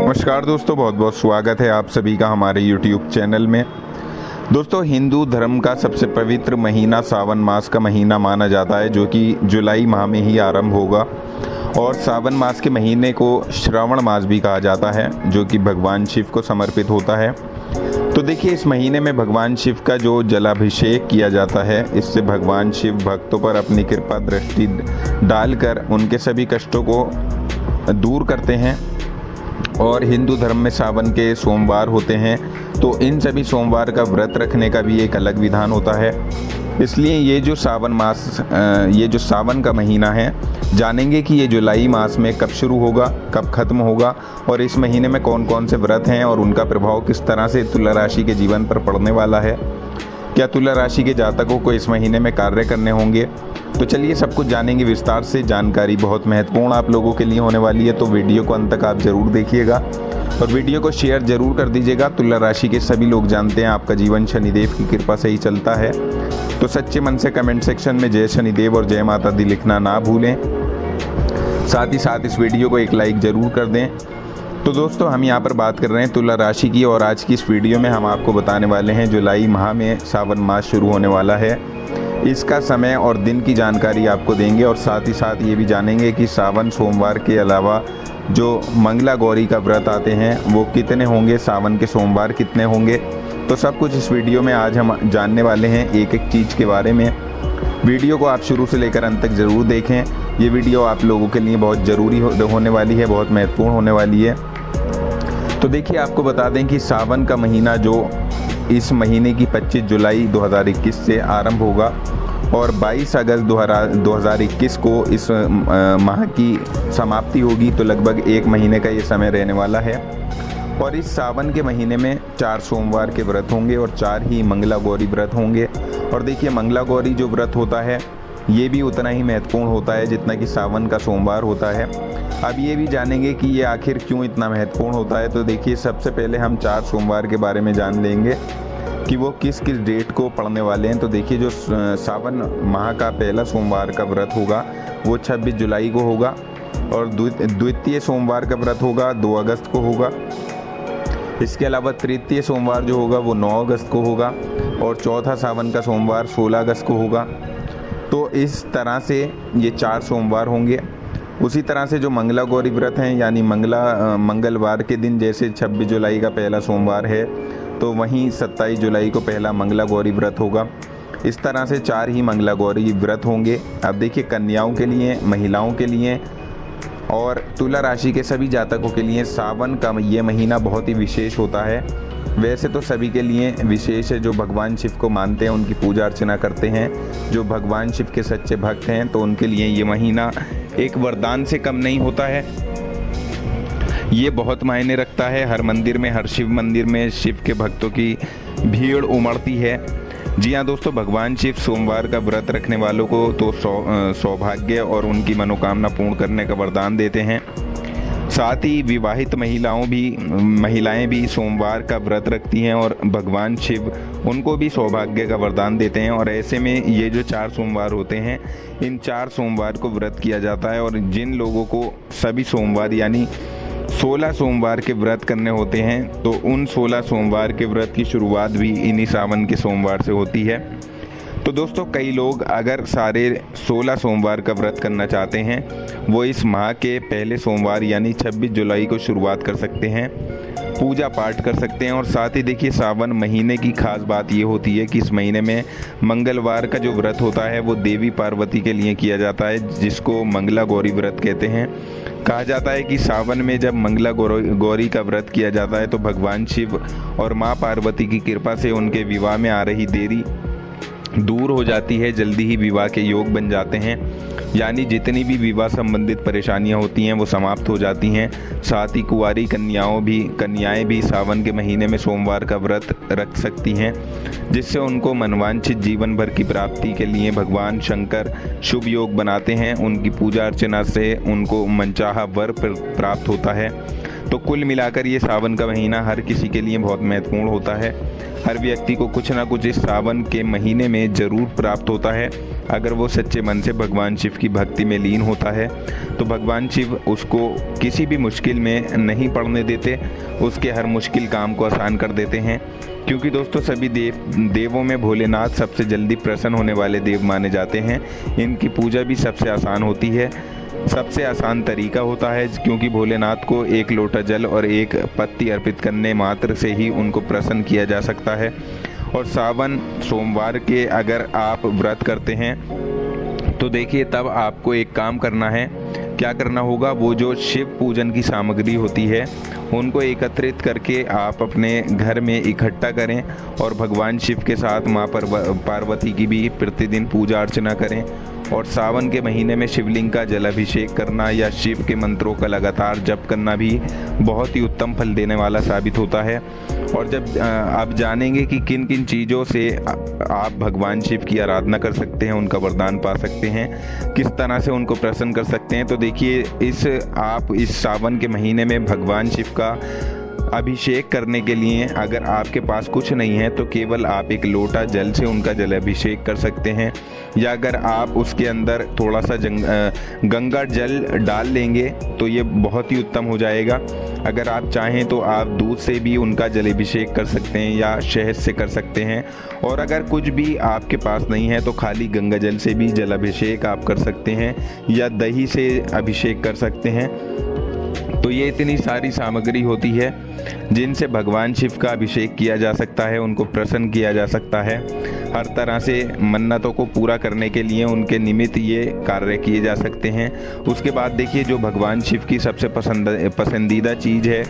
नमस्कार दोस्तों, बहुत बहुत स्वागत है आप सभी का हमारे YouTube चैनल में। दोस्तों, हिंदू धर्म का सबसे पवित्र महीना सावन मास का महीना माना जाता है, जो कि जुलाई माह में ही आरंभ होगा। और सावन मास के महीने को श्रावण मास भी कहा जाता है, जो कि भगवान शिव को समर्पित होता है। तो देखिए, इस महीने में भगवान शिव का जो जलाभिषेक किया जाता है, इससे भगवान शिव भक्तों पर अपनी कृपा दृष्टि डालकर उनके सभी कष्टों को दूर करते हैं। और हिंदू धर्म में सावन के सोमवार होते हैं, तो इन सभी सोमवार का व्रत रखने का भी एक अलग विधान होता है। इसलिए ये जो सावन का महीना है, जानेंगे कि ये जुलाई मास में कब शुरू होगा, कब खत्म होगा, और इस महीने में कौन कौन से व्रत हैं और उनका प्रभाव किस तरह से तुला राशि के जीवन पर पड़ने वाला है। क्या तुला राशि के जातकों को इस महीने में कार्य करने होंगे? तो चलिए सब कुछ जानेंगे विस्तार से। जानकारी बहुत महत्वपूर्ण आप लोगों के लिए होने वाली है, तो वीडियो को अंत तक आप जरूर देखिएगा और वीडियो को शेयर जरूर कर दीजिएगा। तुला राशि के सभी लोग जानते हैं आपका जीवन शनिदेव की कृपा से ही चलता है, तो सच्चे मन से कमेंट सेक्शन में जय शनिदेव और जय माता दी लिखना ना भूलें। साथ ही साथ इस वीडियो को एक लाइक जरूर कर दें। तो दोस्तों, हम यहाँ पर बात कर रहे हैं तुला राशि की, और आज की इस वीडियो में हम आपको बताने वाले हैं जुलाई माह में सावन मास शुरू होने वाला है, इसका समय और दिन की जानकारी आपको देंगे। और साथ ही साथ ये भी जानेंगे कि सावन सोमवार के अलावा जो मंगला गौरी का व्रत आते हैं वो कितने होंगे, सावन के सोमवार कितने होंगे। तो सब कुछ इस वीडियो में आज हम जानने वाले हैं, एक एक चीज़ के बारे में। वीडियो को आप शुरू से लेकर अंत तक ज़रूर देखें। ये वीडियो आप लोगों के लिए बहुत ज़रूरी होने वाली है, बहुत महत्वपूर्ण होने वाली है। तो देखिए, आपको बता दें कि सावन का महीना जो इस महीने की 25 जुलाई 2021 से आरंभ होगा और 22 अगस्त 2021 को इस माह की समाप्ति होगी। तो लगभग एक महीने का ये समय रहने वाला है। और इस सावन के महीने में 4 सोमवार के व्रत होंगे और 4 ही मंगला गौरी व्रत होंगे। और देखिए, मंगला गौरी जो व्रत होता है ये भी उतना ही महत्वपूर्ण होता है जितना कि सावन का सोमवार होता है। अब ये भी जानेंगे कि ये आखिर क्यों इतना महत्वपूर्ण होता है। तो देखिए, सबसे पहले हम 4 सोमवार के बारे में जान लेंगे कि वो किस किस डेट को पड़ने वाले हैं। तो देखिए, जो सावन माह का पहला सोमवार का व्रत होगा वो 26 जुलाई को होगा, और द्वितीय सोमवार का व्रत होगा 2 अगस्त को होगा। इसके अलावा तृतीय सोमवार जो होगा वो 9 अगस्त को होगा, और चौथा सावन का सोमवार 16 अगस्त को होगा। तो इस तरह से ये 4 सोमवार होंगे। उसी तरह से जो मंगला गौरी व्रत हैं, यानी मंगलवार के दिन जैसे 26 जुलाई का पहला सोमवार है, तो वहीं 27 जुलाई को पहला मंगला गौरी व्रत होगा। इस तरह से 4 ही मंगला गौरी व्रत होंगे। अब देखिए, कन्याओं के लिए, महिलाओं के लिए और तुला राशि के सभी जातकों के लिए सावन का ये महीना बहुत ही विशेष होता है। वैसे तो सभी के लिए विशेष है, जो भगवान शिव को मानते हैं, उनकी पूजा अर्चना करते हैं, जो भगवान शिव के सच्चे भक्त हैं, तो उनके लिए ये महीना एक वरदान से कम नहीं होता है। ये बहुत मायने रखता है। हर मंदिर में, हर शिव मंदिर में शिव के भक्तों की भीड़ उमड़ती है। जी हाँ दोस्तों, भगवान शिव सोमवार का व्रत रखने वालों को तो सौभाग्य और उनकी मनोकामना पूर्ण करने का वरदान देते हैं। साथ ही विवाहित महिलाएं भी सोमवार का व्रत रखती हैं और भगवान शिव उनको भी सौभाग्य का वरदान देते हैं। और ऐसे में ये जो 4 सोमवार होते हैं, इन 4 सोमवार को व्रत किया जाता है। और जिन लोगों को सभी सोमवार यानी 16 सोमवार के व्रत करने होते हैं, तो उन 16 सोमवार के व्रत की शुरुआत भी इन्हीं सावन के सोमवार से होती है। तो दोस्तों, कई लोग अगर सारे 16 सोमवार का व्रत करना चाहते हैं, वो इस माह के पहले सोमवार यानी 26 जुलाई को शुरुआत कर सकते हैं, पूजा पाठ कर सकते हैं। और साथ ही देखिए, सावन महीने की खास बात ये होती है कि इस महीने में मंगलवार का जो व्रत होता है वो देवी पार्वती के लिए किया जाता है, जिसको मंगला गौरी व्रत कहते हैं। कहा जाता है कि सावन में जब मंगला गौरी का व्रत किया जाता है, तो भगवान शिव और माँ पार्वती की कृपा से उनके विवाह में आ रही देरी दूर हो जाती है, जल्दी ही विवाह के योग बन जाते हैं। यानी जितनी भी विवाह संबंधित परेशानियां होती हैं वो समाप्त हो जाती हैं। साथ ही कुंवारी कन्याएं भी सावन के महीने में सोमवार का व्रत रख सकती हैं, जिससे उनको मनवांछित जीवन भर की प्राप्ति के लिए भगवान शंकर शुभ योग बनाते हैं। उनकी पूजा अर्चना से उनको मनचाहा वर प्राप्त होता है। तो कुल मिलाकर ये सावन का महीना हर किसी के लिए बहुत महत्वपूर्ण होता है। हर व्यक्ति को कुछ ना कुछ इस सावन के महीने में ज़रूर प्राप्त होता है। अगर वो सच्चे मन से भगवान शिव की भक्ति में लीन होता है तो भगवान शिव उसको किसी भी मुश्किल में नहीं पड़ने देते, उसके हर मुश्किल काम को आसान कर देते हैं। क्योंकि दोस्तों सभी देवों में भोलेनाथ सबसे जल्दी प्रसन्न होने वाले देव माने जाते हैं। इनकी पूजा भी सबसे आसान होती है, सबसे आसान तरीका होता है, क्योंकि भोलेनाथ को एक लोटा जल और एक पत्ती अर्पित करने मात्र से ही उनको प्रसन्न किया जा सकता है। और सावन सोमवार के अगर आप व्रत करते हैं तो देखिए तब आपको एक काम करना है। क्या करना होगा, वो जो शिव पूजन की सामग्री होती है उनको एकत्रित करके आप अपने घर में इकट्ठा करें और भगवान शिव के साथ माँ पार्वती की भी प्रतिदिन पूजा अर्चना करें। और सावन के महीने में शिवलिंग का जलाभिषेक करना या शिव के मंत्रों का लगातार जप करना भी बहुत ही उत्तम फल देने वाला साबित होता है। और जब आप जानेंगे कि किन किन चीज़ों से आप भगवान शिव की आराधना कर सकते हैं, उनका वरदान पा सकते हैं, किस तरह से उनको प्रसन्न कर सकते हैं, तो देखिए आप इस सावन के महीने में भगवान शिव का अभिषेक करने के लिए अगर आपके पास कुछ नहीं है तो केवल आप एक लोटा जल से उनका जलाभिषेक कर सकते हैं। या अगर आप उसके अंदर थोड़ा सा गंगा जल डाल लेंगे तो ये बहुत ही उत्तम हो जाएगा। अगर आप चाहें तो आप दूध से भी उनका जलाभिषेक कर सकते हैं या शहद से कर सकते हैं। और अगर कुछ भी आपके पास नहीं है तो खाली गंगा जल से भी जलाभिषेक आप कर सकते हैं या दही से अभिषेक कर सकते हैं। तो ये इतनी सारी सामग्री होती है जिनसे भगवान शिव का अभिषेक किया जा सकता है, उनको प्रसन्न किया जा सकता है। हर तरह से मन्नतों को पूरा करने के लिए उनके निमित्त ये कार्य किए जा सकते हैं। उसके बाद देखिए जो भगवान शिव की सबसे पसंदीदा चीज़ है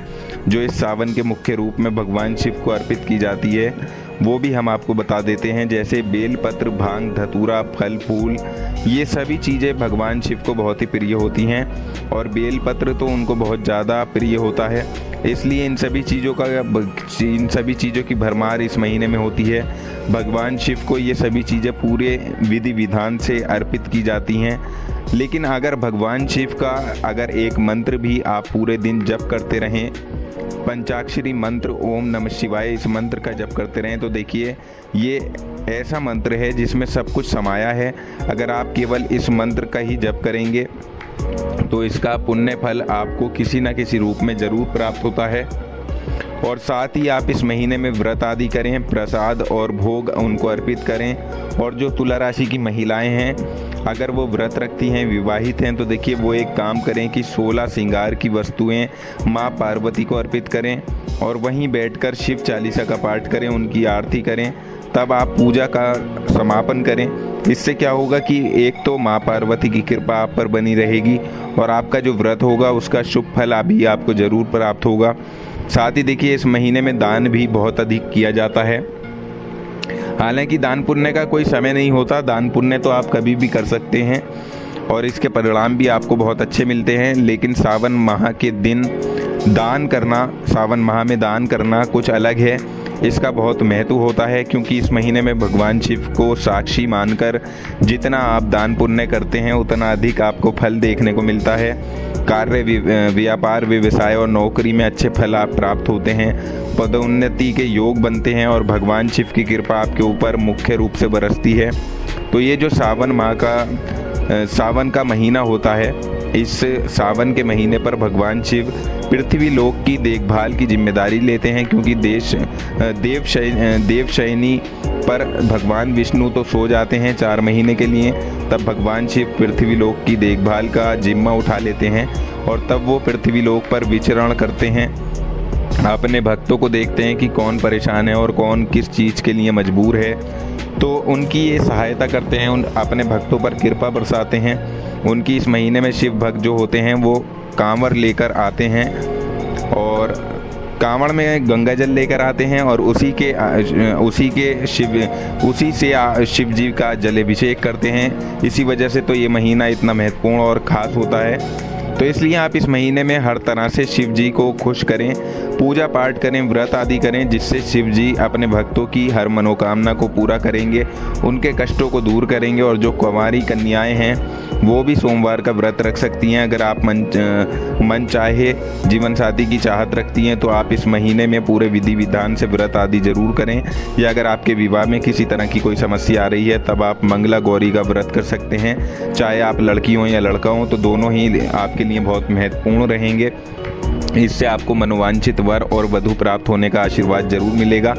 जो इस सावन के मुख्य रूप में भगवान शिव को अर्पित की जाती है वो भी हम आपको बता देते हैं। जैसे बेलपत्र, भांग, धतूरा, फल फूल, ये सभी चीज़ें भगवान शिव को बहुत ही प्रिय होती हैं। और बेलपत्र तो उनको बहुत ज़्यादा प्रिय होता है, इसलिए इन सभी चीज़ों की भरमार इस महीने में होती है। भगवान शिव को ये सभी चीज़ें पूरे विधि विधान से अर्पित की जाती हैं। लेकिन अगर भगवान शिव का अगर एक मंत्र भी आप पूरे दिन जप करते रहें, पंचाक्षरी मंत्र ओम नमः शिवाय, इस मंत्र का जप करते रहें, तो देखिए ये ऐसा मंत्र है जिसमें सब कुछ समाया है। अगर आप केवल इस मंत्र का ही जप करेंगे तो इसका पुण्य फल आपको किसी न किसी रूप में ज़रूर प्राप्त होता है। और साथ ही आप इस महीने में व्रत आदि करें, प्रसाद और भोग उनको अर्पित करें। और जो तुला राशि की महिलाएं हैं अगर वो व्रत रखती हैं, विवाहित हैं, तो देखिए वो एक काम करें कि 16 श्रृंगार की वस्तुएं माँ पार्वती को अर्पित करें और वहीं बैठकर शिव चालीसा का पाठ करें, उनकी आरती करें, तब आप पूजा का समापन करें। इससे क्या होगा कि एक तो माँ पार्वती की कृपा आप पर बनी रहेगी और आपका जो व्रत होगा उसका शुभ फल अभी आपको ज़रूर प्राप्त होगा। साथ ही देखिए इस महीने में दान भी बहुत अधिक किया जाता है। हालांकि दान पुण्य का कोई समय नहीं होता, दान पुण्य तो आप कभी भी कर सकते हैं और इसके परिणाम भी आपको बहुत अच्छे मिलते हैं। लेकिन सावन माह के दिन दान करना, सावन माह में दान करना कुछ अलग है, इसका बहुत महत्व होता है। क्योंकि इस महीने में भगवान शिव को साक्षी मानकर जितना आप दान पुण्य करते हैं उतना अधिक आपको फल देखने को मिलता है। कार्य, व्यापार, व्यवसाय और नौकरी में अच्छे फल आप प्राप्त होते हैं, पदोन्नति के योग बनते हैं और भगवान शिव की कृपा आपके ऊपर मुख्य रूप से बरसती है। तो ये जो सावन का महीना होता है, इस सावन के महीने पर भगवान शिव पृथ्वी लोक की देखभाल की जिम्मेदारी लेते हैं। क्योंकि देवशयनी पर भगवान विष्णु तो सो जाते हैं 4 महीने के लिए, तब भगवान शिव पृथ्वी लोक की देखभाल का जिम्मा उठा लेते हैं और तब वो पृथ्वी लोक पर विचरण करते हैं, अपने भक्तों को देखते हैं कि कौन परेशान है और कौन किस चीज़ के लिए मजबूर है, तो उनकी ये सहायता करते हैं, अपने भक्तों पर कृपा बरसाते हैं। उनकी इस महीने में शिव भक्त जो होते हैं वो कांवर लेकर आते हैं और कांवड़ में गंगा जल लेकर आते हैं और उसी से शिव जी का जलाभिषेक करते हैं। इसी वजह से तो ये महीना इतना महत्वपूर्ण और ख़ास होता है। तो इसलिए आप इस महीने में हर तरह से शिव जी को खुश करें, पूजा पाठ करें, व्रत आदि करें, जिससे शिव जी अपने भक्तों की हर मनोकामना को पूरा करेंगे, उनके कष्टों को दूर करेंगे। और जो कुंवारी कन्याएं हैं वो भी सोमवार का व्रत रख सकती हैं। अगर आप मन चाहे जीवन साथी की चाहत रखती हैं तो आप इस महीने में पूरे विधि विधान से व्रत आदि जरूर करें। या अगर आपके विवाह में किसी तरह की कोई समस्या आ रही है तब आप मंगला गौरी का व्रत कर सकते हैं। चाहे आप लड़की हो या लड़का हो तो दोनों ही आपके लिए बहुत महत्वपूर्ण रहेंगे। इससे आपको मनोवांछित वर और वधु प्राप्त होने का आशीर्वाद जरूर मिलेगा।